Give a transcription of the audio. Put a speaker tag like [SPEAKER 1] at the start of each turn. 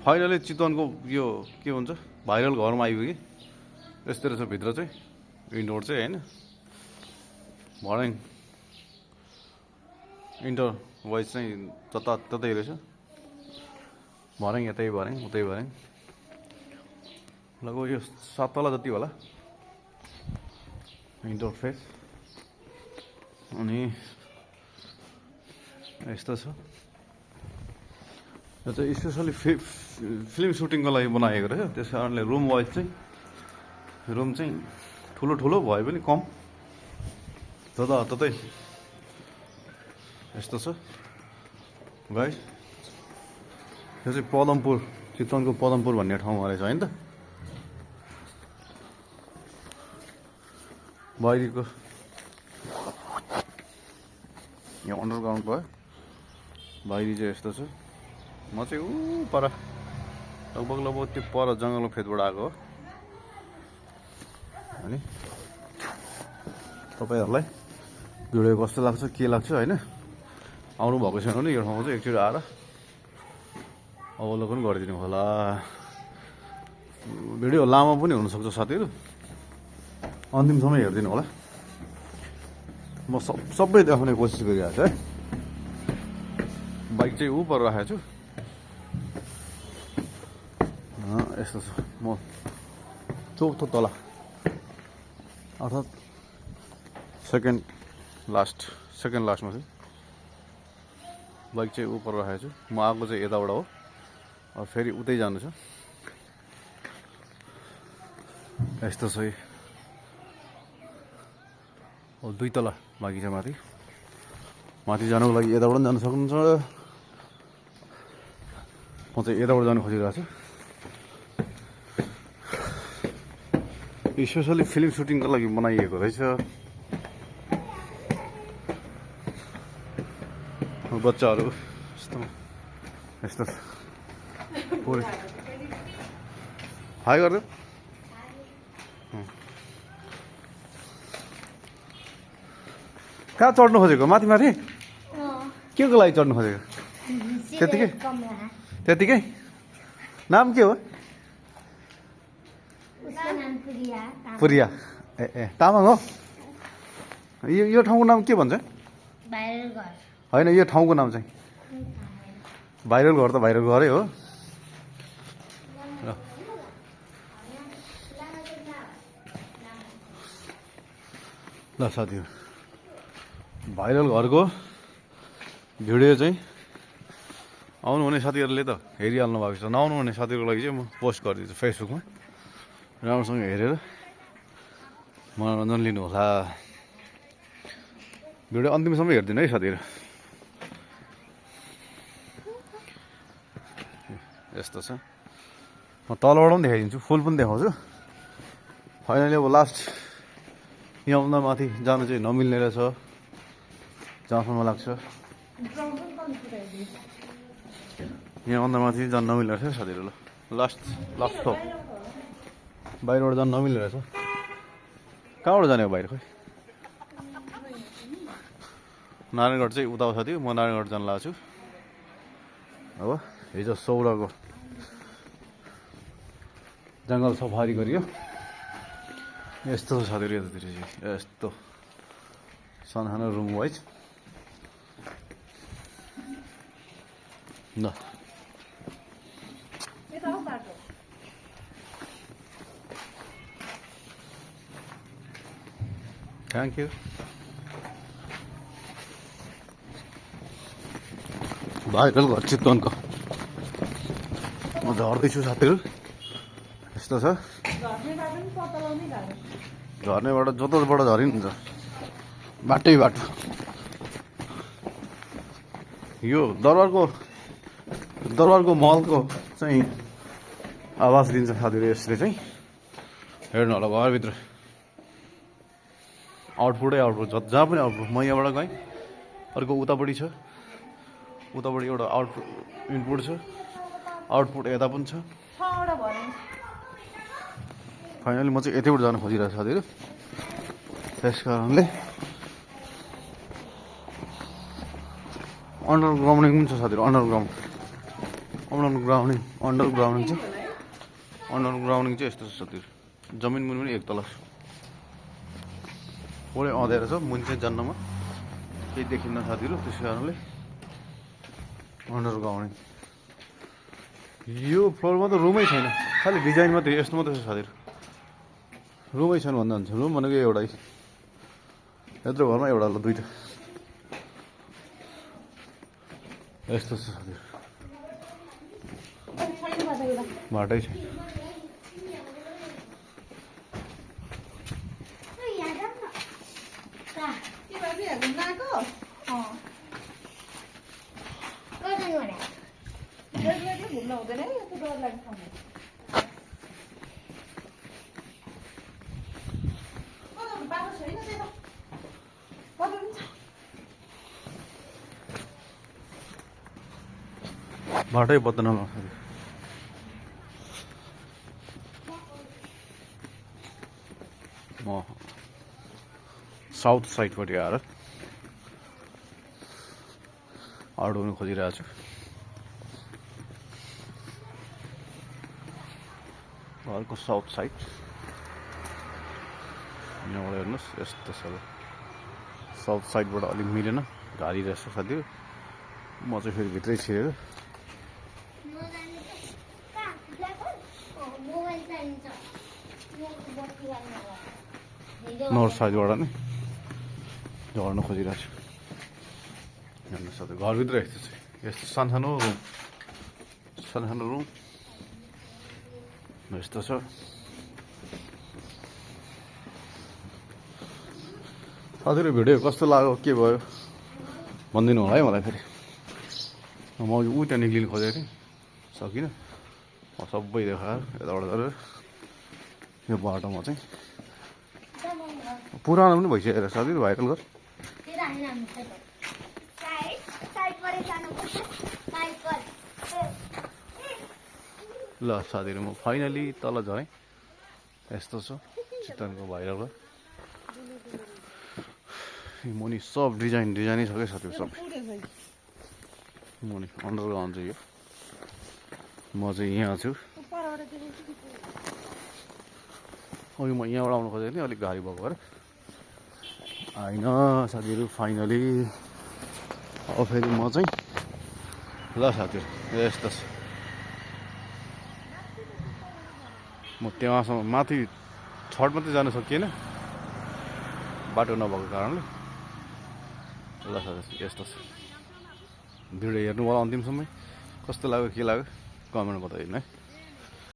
[SPEAKER 1] finally चितवनको यो के भन्छ भाइरल घरमा आइपुग्यो कि यस्तै रहेछ भित्र चाहिँ इन्डोर चाहिँ होइन भर्याङ इन्डोर वाइज चाहिँ ततै रहेछ भर्याङ यतै भर्याङ उतै भर्याङ लगभग यो 7 तला जति होला इन्डोर फेस अनि यस्तो छ यो चाहिँ स्पेसली फिल्म सुटिङको लागि बनाएको रहेछ त्यस कारणले रुम वाइज चाहिँ रुम चाहिँ ठुलो ठुलो भए पनि कम ततै यस्तो छ गाइस यो चाहिँ पदमपुर चितवनको पदमपुर भन्ने ठाउँमा रहेछ होइन त बाहिरको यहाँ अन्डरग्राउन्ड भयो बाहिरी चाहिँ यस्तो छ म चाहिँ ऊ पर लगभग त्यो पर जङ्गलको फेदबाट आएको हो अनि तपाईँहरूलाई भिडियो कस्तो लाग्छ के लाग्छ होइन आउनु भएको छैन भने यो ठाउँमा चाहिँ एकचोटि आएर अवलोकन गरिदिनु होला भिडियो लामो पनि हुनसक्छ साथीहरू अन्तिमसम्म हेरिदिनु होला म सबै देखाउने कोसिस गरिरहेको छु है बाइक चाहिँ ऊ पर राखेको छु यस्तो छ म चौथो तला अर्थात् सेकेन्ड लास्टमा चाहिँ बाइक चाहिँ ऊ पर राखेको छु म आएको चाहिँ यताबाट हो अब फेरि उतै जानु छ यस्तो छ अब 2 तला बाँकी छ माथि जानुको लागि यताबाट पनि जानु सक्नुहुन्छ म चाहिँ यताबाट जानु खोजिरहेको छु स्पेसली फिल्म सुटिङको लागि बनाइएको रहेछ बच्चाहरू यस्तो हाई गर्दै कहाँ चढ्नु खोजेको माथि के को लागि चढ्नु खोजेको त्यतिकै नाम के हो पुरिया ए तामाङ हो यो ठाउँको नाम के भन्छ होइन यो ठाउँको नाम चाहिँ भाइरल घर त भाइरल घरै हो ल साथीहरू भाइरल घरको भिडियो चाहिँ आउनुहुने साथीहरूले त हेरिहाल्नु भएको छ नआउनु हुने साथीहरूको लागि चाहिँ म पोस्ट गरिदिन्छु फेसबुकमा राम्रोसँग हेरेर मनोरञ्जन लिनुहोला भिडियो अन्तिमसम्म हेरिदिनु है साथीहरू यस्तो छ म तलबाट पनि देखाइदिन्छु फुल पनि देखाउँछु फाइनली अब लास्ट यहाँभन्दा माथि जानु चाहिँ नमिल्ने रहेछ जहाँसम्म लाग्छ यहाँभन्दा माथि जानु नमिल्ने रहेछ साथीहरू ल लास्ट थोक बाहिरबाट जानु नमिल्ने रहेछ कहाँबाट जाने हो बाहिर खोइ नारायणगढ चाहिँ उता साथी म नारायणगढ जानु लाग्छु अब हिजो 16 को जङ्गल सफारी गरियो यस्तो छ साथीहरू यतातिर चाहिँ यस्तो सानो रुम वाइज ल थ्याङ्क यू भाइरल घर चितवनको म झर्दैछु साथीहरू यस्तो छ झर्नेबाट जताबाट झरिन्छ बाटो यो दरबारको महलको चाहिँ आवाज दिन्छ साथीहरू यसले चाहिँ हेर्नु होला घरभित्र आउटपुट जहाँ पनि आउटपुट म यहाँबाट गएँ अर्को उतापट्टि छ उतापट्टि एउटा आउटपुट इनपुट छ आउटपुट यता पनि छ फाइनली म चाहिँ यतैबाट जान खोजिरहेको छु साथीहरू त्यस कारणले अन्डरग्राउन्डिङ पनि छ साथीहरू अन्डरग्राउन्डिङ चाहिँ यस्तो छ साथीहरू जमिन मुनि पनि एक तला पुरै अँध्यारो छ मुनि चाहिँ जन्नमा केही देखिन्न साथीहरू त्यस कारणले अन्डरग्राउन्डिङ यो फ्लोरमा त रुमै छैन खालि डिजाइन मात्रै यस्तो मात्रै छ साथीहरू रुमै छैन भन्दा हुन्छ रुम भनेको एउटै यत्रो घरमा एउटा ल दुईटा यस्तो छ साथीहरू बाटै छैन बाटै बदनाम म साउथ साइडपट्टि आएर अड्याउनु खोजिरहेको छु घरको साउथ साइड यहाँबाट हेर्नुहोस् यस्तो छ साउथ साइडबाट अलिक मिलेन गाडी रहेछ साथीहरू म चाहिँ फेरि भित्रै छिरेको नर्थ साइडबाट नै झर्न खोजिरहेको छु हेर्नुहोस् साथी घरभित्र यस्तो छ यस्तो सानो रुम यस्तो छ साथीहरू भिडियो कस्तो लाग्यो के भयो भनिदिनु होला है मलाई फेरि म ऊ त्यहाँ निक्लिनु खोजेको थिएँ सकिनँ सबै देखाएर यताबाट गरेर यो बाटोमा चाहिँ पुरानो पनि भइसकेको साथीहरू भाइरल गर ल साथीहरू म फाइनली तल झरेँ यस्तो छ चितवनको भाइरल घर मुनि सब डिजाइनै छ क्या साथीहरू सबै मुनि अन्डरग्राउन्ड चाहिँ यो म चाहिँ यहाँ छु अघि म यहाँबाट आउनु खोजेको थिएँ अलिक गाडी भएको भएर होइन साथीहरू फाइनली अब फेरि म चाहिँ ल साथीहरू यस्तो छ म त्यहाँसम्म माथि छट मात्रै जान सकिएन बाटो नभएको कारणले ल साथीहरू यस्तो छ भिडियो हेर्नु होला अन्तिमसम्म कस्तो लाग्यो के लाग्यो कमेन्ट बताइदिनु है